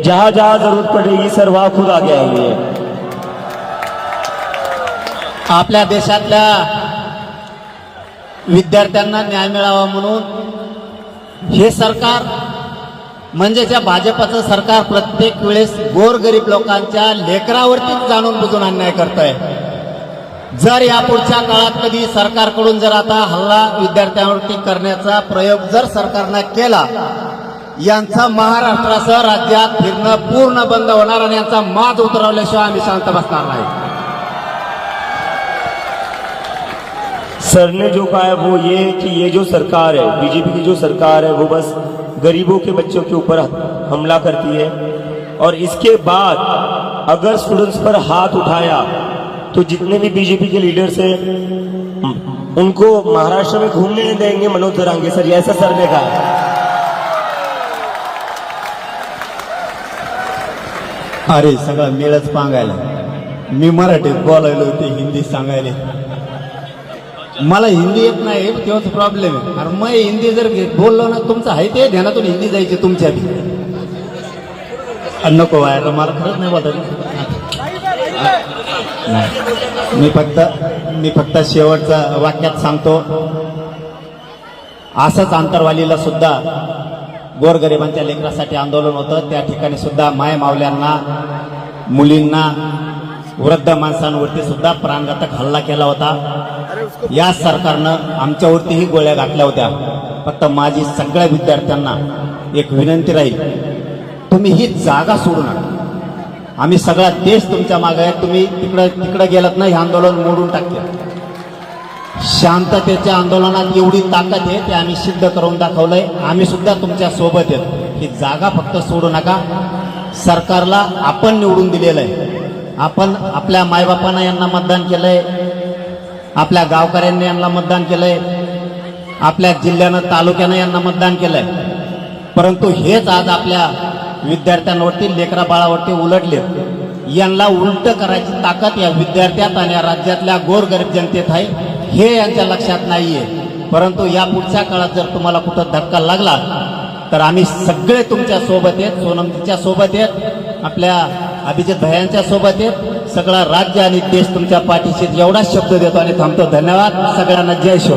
जहां जहां जरूरत पड़ेगी सर वहां खुद आगे आएंगे। आपल्या देशातल्या विद्यार्थ्यांना न्याय मिळावा म्हणून हे सरकार म्हणजे ज्या भाजपचं सरकार प्रत्येक वेळेस गोरगरीब लोकांच्या लेकरावरतीच जाणून बुजून अन्याय करत आहे। जर यापुढच्या काळात कधी सरकारकडून जर आता हल्ला विद्यार्थ्यांवरती करण्याचा प्रयोग जर सरकारनं केला, यांचा महाराष्ट्रासह राज्यात फिरणं पूर्ण बंद होणार आणि यांचा माज उतरवल्याशिवाय आम्ही शांत बसणार नाही। सर ने जो कहा है वो ये कि ये जो सरकार है, बीजेपी की जो सरकार है, वो बस गरीबों के बच्चों के ऊपर हमला करती है और इसके बाद अगर स्टूडेंट्स पर हाथ उठाया तो जितने भी बीजेपी के लीडर्स हैं उनको महाराष्ट्र में घूमने नहीं देंगे मनोज जरांगे सर, ऐसा सर ने कहा। अरे सगळं मेळच पांगायला, मी मराठीत बोलायलो ते हिंदी सांगायले, मला हिंदी येत नाही तेव्हाच प्रॉब्लेम आहे। अरे मग हिंदी जर बोललो ना तुमचं आहे ते ध्यानातून हिंदी जायची तुमच्या बी, नको आहे मला खरंच नाही बोलत। मी फक्त शेवटचं वाक्यात सांगतो, असंच आंतरवालीला सुद्धा गोरगरिबांच्या लेकरासाठी आंदोलन होतं, त्या ठिकाणी सुद्धा माय मावल्यांना, मुलींना, वृद्ध माणसांवरती सुद्धा प्राणघातक हल्ला केला होता। या सरकारनं आमच्यावरतीही गोळ्या घातल्या होत्या। फक्त माझी सगळ्या विद्यार्थ्यांना एक विनंती राहील, तुम्ही ही जागा सोडू नका। आम्ही सगळा देश तुमच्या मागे आहे, तुम्ही तिकडे गेलात ना हे आंदोलन मोडून टाकते। शांततेच्या आंदोलनात एवढी ताकद आहे ते आम्ही सिद्ध करून दाखवलंय। आम्ही सुद्धा तुमच्या सोबत आहेत, ही जागा फक्त सोडू नका। सरकारला आपण निवडून दिलेलं आहे, आपण आपल्या मायबापांना यांना मतदान केलंय, आपल्या गावकऱ्यांनी यांना मतदान केलंय, आपल्या जिल्ह्यानं तालुक्यानं यांना मतदान केलंय, परंतु हेच आज आपल्या विद्यार्थ्यांवरती लेकरा बाळावरती उलटले। यांना उलट करायची ताकद या विद्यार्थ्यात आणि या राज्यातल्या गोरगरीब जनतेत आहे, हे यांच्या लक्षात नाहीये। परंतु या पुढच्या काळात जर तुम्हाला कुठं धक्का लागला तर आम्ही सगळे तुमच्या सोबत आहेत, सोनमच्या सोबत आहेत, आपल्या अभिजित भयांच्या सोबत आहेत, सगळा राज्य आणि देश तुमच्या पाठीशी एवढाच शब्द देतो आणि थांबतो। धन्यवाद सगळ्यांना, जय शिव।